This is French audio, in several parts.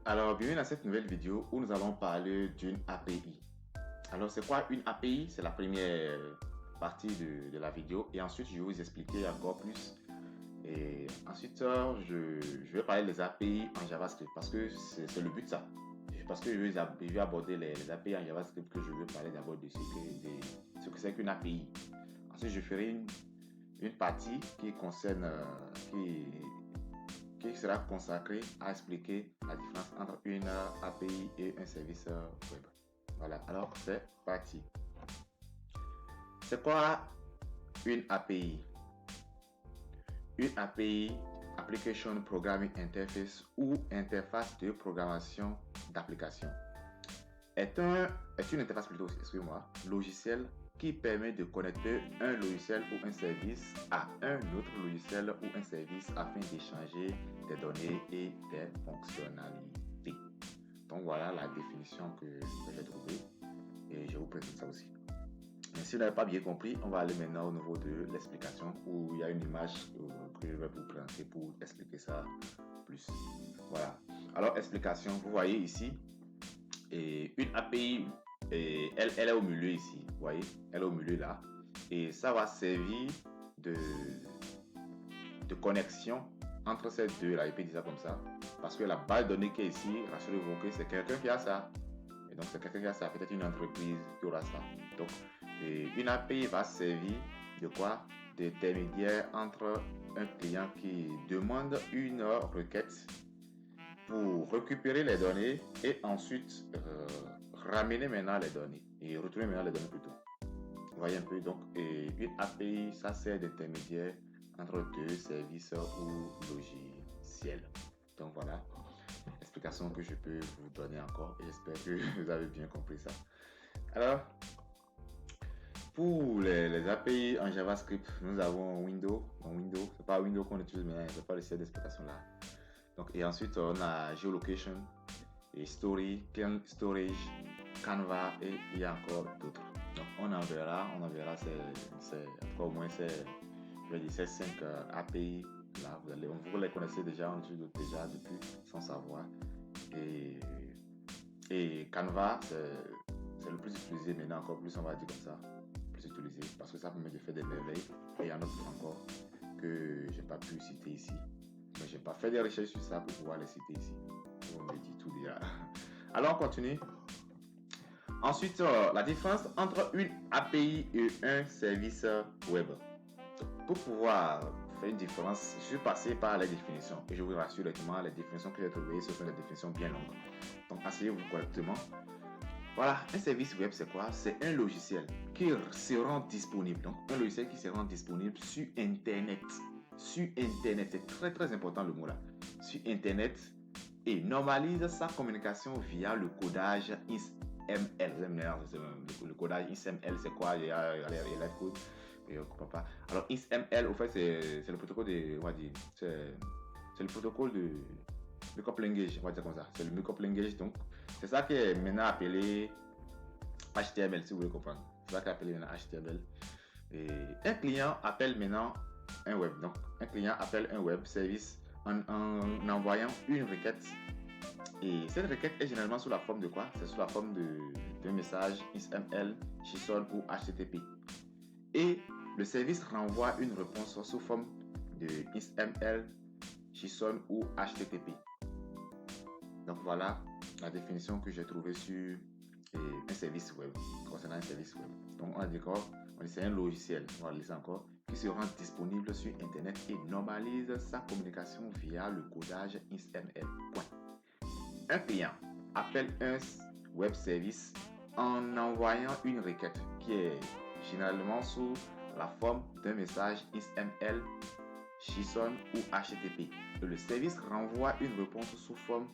Alors, bienvenue dans cette nouvelle vidéo où nous allons parler d'une API. Alors, c'est quoi une API? C'est la première partie de la vidéo et ensuite, je vais vous expliquer encore plus. Et ensuite, je vais parler des API en JavaScript parce que c'est le but de ça. Parce que je vais aborder les API en JavaScript que je veux parler d'abord de ce que c'est qu'une API. Ensuite, je ferai une partie qui concerne, qui sera consacré à expliquer la différence entre une API et un service web. Voilà, alors c'est parti. C'est quoi une API? Une API, Application Programming Interface ou interface de programmation d'application, est une interface plutôt, excusez-moi, logiciel qui permet de connecter un logiciel ou un service à un autre logiciel ou un service afin d'échanger des données et des fonctionnalités. Donc voilà la définition que j'ai trouvée et je vous présente ça aussi. Mais si vous n'avez pas bien compris, on va aller maintenant au niveau de l'explication où il y a une image que je vais vous présenter pour expliquer ça plus. Voilà. Alors explication, vous voyez ici, et une API, et elle est au milieu ici, vous voyez, elle est au milieu là, et ça va servir de connexion entre ces deux là, il peut dire ça comme ça, parce que la base de données qui est ici, rassurez-vous que c'est quelqu'un qui a ça, et donc c'est quelqu'un qui a ça, peut-être une entreprise qui aura ça. Donc une API va servir de quoi? D'intermédiaire entre un client qui demande une requête pour récupérer les données et ensuite ramener maintenant les données et retourner maintenant les données plutôt. Vous voyez un peu, donc une API, ça sert d'intermédiaire entre deux services ou logiciels. Donc voilà, explication que je peux vous donner encore et j'espère que vous avez bien compris ça. Alors, pour les API en JavaScript, nous avons Windows. C'est pas Windows qu'on utilise maintenant, c'est pas le set d'explication là. Donc, et ensuite, on a Geolocation, et Story, Client Storage, Canva et il y a encore d'autres. Donc, on en verra, c'est en tout cas au moins ces 5 API là, vous les connaissez déjà, on utilise déjà depuis sans savoir. Et Canva, c'est le plus utilisé maintenant, encore plus, on va dire comme ça, plus utilisé parce que ça permet de faire des merveilles. Et il y en a d'autres encore que j'ai pas pu citer ici. Mais j'ai pas fait des recherches sur ça pour pouvoir les citer ici. On me dit tout déjà. Alors on continue. Ensuite, la différence entre une API et un service web. Pour pouvoir faire une différence, je suis passé par les définitions. Et je vous rassure directement, les définitions que j'ai trouvées, ce sont des définitions bien longues. Donc asseyez-vous correctement. Voilà, un service web, c'est quoi? C'est un logiciel qui se rend disponible. Donc, un logiciel qui se rend disponible sur Internet. Sur Internet, c'est très très important le mot là. Sur Internet et normalise sa communication via le codage XML. Le codage XML, c'est quoi? Il y a le code. Alors, XML, au fait, c'est le protocole de. On va dire. C'est le protocole de Markup Language, on va dire comme ça. C'est le Markup Language, donc c'est ça qui est maintenant appelé HTML, si vous voulez comprendre. C'est ça qui est appelé maintenant HTML. Et un client appelle maintenant un web. Donc, un client appelle un web service en envoyant une requête. Et cette requête est généralement sous la forme de quoi? C'est sous la forme d'un message XML, JSON ou HTTP. Et le service renvoie une réponse sous forme de XML, JSON ou HTTP. Donc voilà la définition que j'ai trouvée sur un service web, concernant un service web. Donc on a dit quoi? On dit c'est un logiciel, on va le laisser encore, qui se rend disponible sur Internet et normalise sa communication via le codage XML. Point. Un client appelle un web service en envoyant une requête qui est généralement sous la forme d'un message XML, JSON ou HTTP. Et le service renvoie une réponse sous forme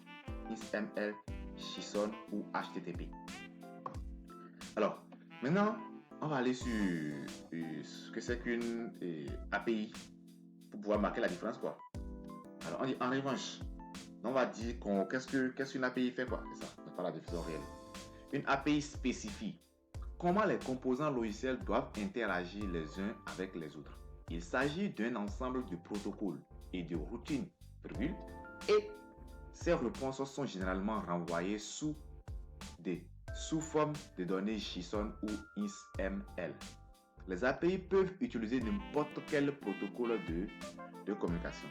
XML, JSON ou HTTP. Alors, maintenant, on va aller sur ce que c'est qu'une API pour pouvoir marquer la différence, quoi. Alors, on dit en revanche, on va dire qu'est-ce qu'une API fait, quoi. C'est ça, c'est pas la définition réelle. Une API spécifie comment les composants logiciels doivent interagir les uns avec les autres. Il s'agit d'un ensemble de protocoles et de routines, et ces réponses sont généralement renvoyées sous forme de données JSON ou XML. Les API peuvent utiliser n'importe quel protocole de communication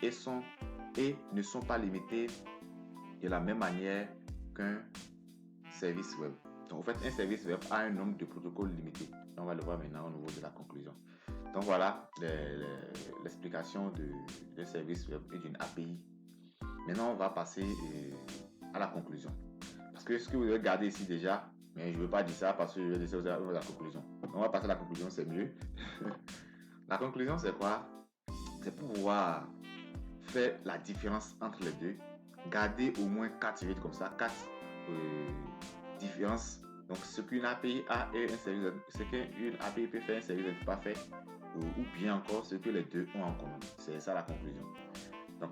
et ne sont pas limitées de la même manière qu'un service web. Donc, en fait, un service web a un nombre de protocoles limité. On va le voir maintenant au niveau de la conclusion. Donc, voilà l'explication d'un service web et d'une API. Maintenant, on va passer à la conclusion. Parce que ce que vous devez garder ici déjà, mais je ne veux pas dire ça parce que je vais laisser la conclusion. On va passer à la conclusion, c'est mieux. La conclusion, c'est quoi? C'est pour pouvoir faire la différence entre les deux. Garder au moins 4, je vais dire comme ça, 4 différences. Donc, ce qu'une API a et un service, ce qu'une API peut faire, un service ne peut pas faire, ou bien encore ce que les deux ont en commun. C'est ça la conclusion. Donc,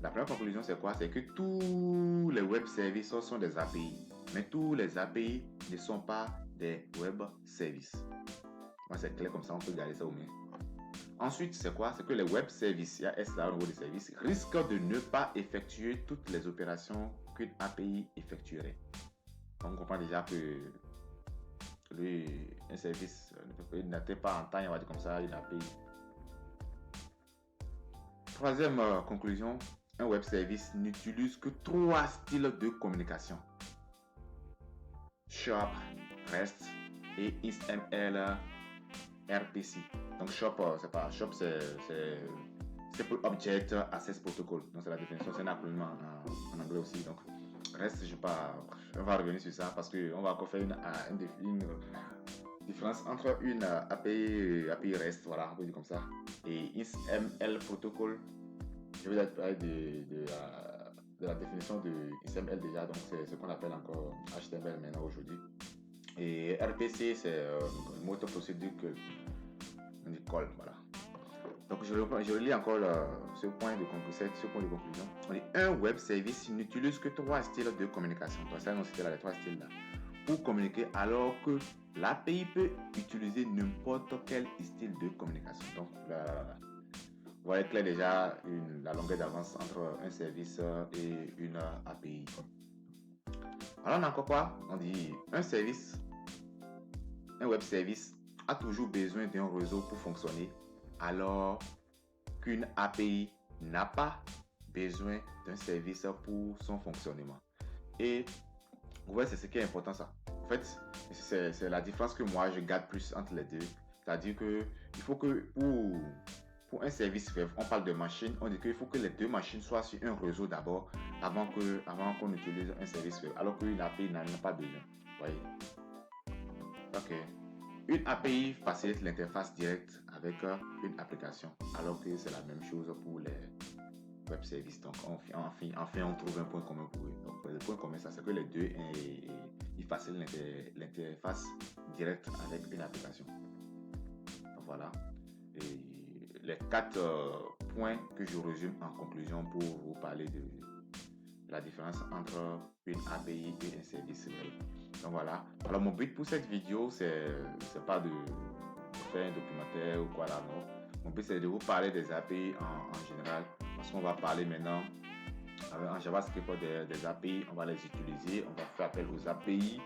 la première conclusion, c'est quoi? C'est que tous les web services sont des API, mais tous les API ne sont pas des web services. Moi, c'est clair comme ça, on peut garder ça au moins. Ensuite, c'est quoi? C'est que les web services, il y a S là au niveau des services, risquent de ne pas effectuer toutes les opérations qu'une API effectuerait. On comprend déjà que un service n'atteint pas en temps, on va dire comme ça, une API. Troisième conclusion, un web service n'utilise que 3 styles de communication: SHOP, REST et XML RPC. Donc SHOP, c'est pour Object Access Protocol. Donc c'est la définition, c'est un acronyme en anglais aussi. Donc REST, on va revenir sur ça parce qu'on va encore faire une différence entre une API REST, voilà, on peut dire comme ça, et XML Protocol. Je vais parler de la définition de XML déjà, donc c'est ce qu'on appelle encore HTML maintenant aujourd'hui. Et RPC, c'est une moteur procédure que on école, voilà. Donc je relis encore ce point de conclusion. On dit un web service n'utilise que 3 styles de communication. Donc ça, c'était là les 3 styles là pour communiquer, alors que l'API peut utiliser n'importe quel style de communication. Donc vous voyez clair déjà la longueur d'avance entre un service et une API. Alors on a encore quoi? On dit un web service a toujours besoin d'un réseau pour fonctionner, alors qu'une API n'a pas besoin d'un service pour son fonctionnement. Et vous voyez, c'est ce qui est important ça. En fait, c'est la différence que moi je garde plus entre les deux. C'est-à-dire que il faut que pour un service web, on parle de machine, on dit qu'il faut que les deux machines soient sur un réseau d'abord avant qu'on utilise un service web, alors qu'une API n'en a pas besoin. Vous voyez? Ok. Une API facilite l'interface directe avec une application, alors que c'est la même chose pour les web services. Donc, enfin, on trouve un point commun pour eux. Donc, le point commun, ça, c'est que les deux, ils facilitent l'interface directe avec une application. Donc, voilà. Et les 4 points que je résume en conclusion pour vous parler de la différence entre une API et un service web. Donc voilà. Alors mon but pour cette vidéo, c'est pas de faire un documentaire ou quoi là, non. Mon but c'est de vous parler des API en général, parce qu'on va parler maintenant en JavaScript des API, on va les utiliser, on va faire appel aux API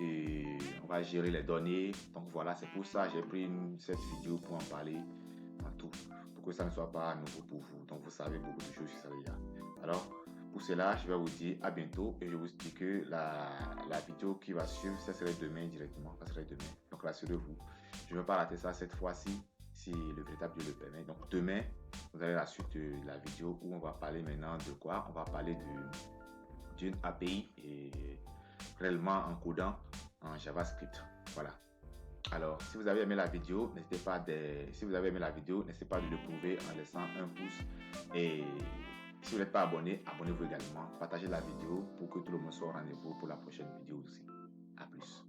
et on va gérer les données. Donc voilà, c'est pour ça que j'ai pris cette vidéo pour en parler en tout, pour que ça ne soit pas nouveau pour vous. Donc vous savez beaucoup de choses sur ça déjà. Alors pour cela, je vais vous dire à bientôt et je vous dis que la vidéo qui va suivre, ça serait demain directement. Ça serait demain. Donc rassurez-vous, je ne vais pas rater ça cette fois-ci, si le véritable Dieu le permet. Donc demain, vous avez la suite de la vidéo où on va parler maintenant de quoi? On va parler d'une API et réellement en codant en JavaScript. Voilà. Alors, si vous avez aimé la vidéo, n'hésitez pas de le prouver en laissant un pouce. Et si vous n'êtes pas abonné, abonnez-vous également. Partagez la vidéo pour que tout le monde soit au rendez-vous pour la prochaine vidéo aussi. À plus.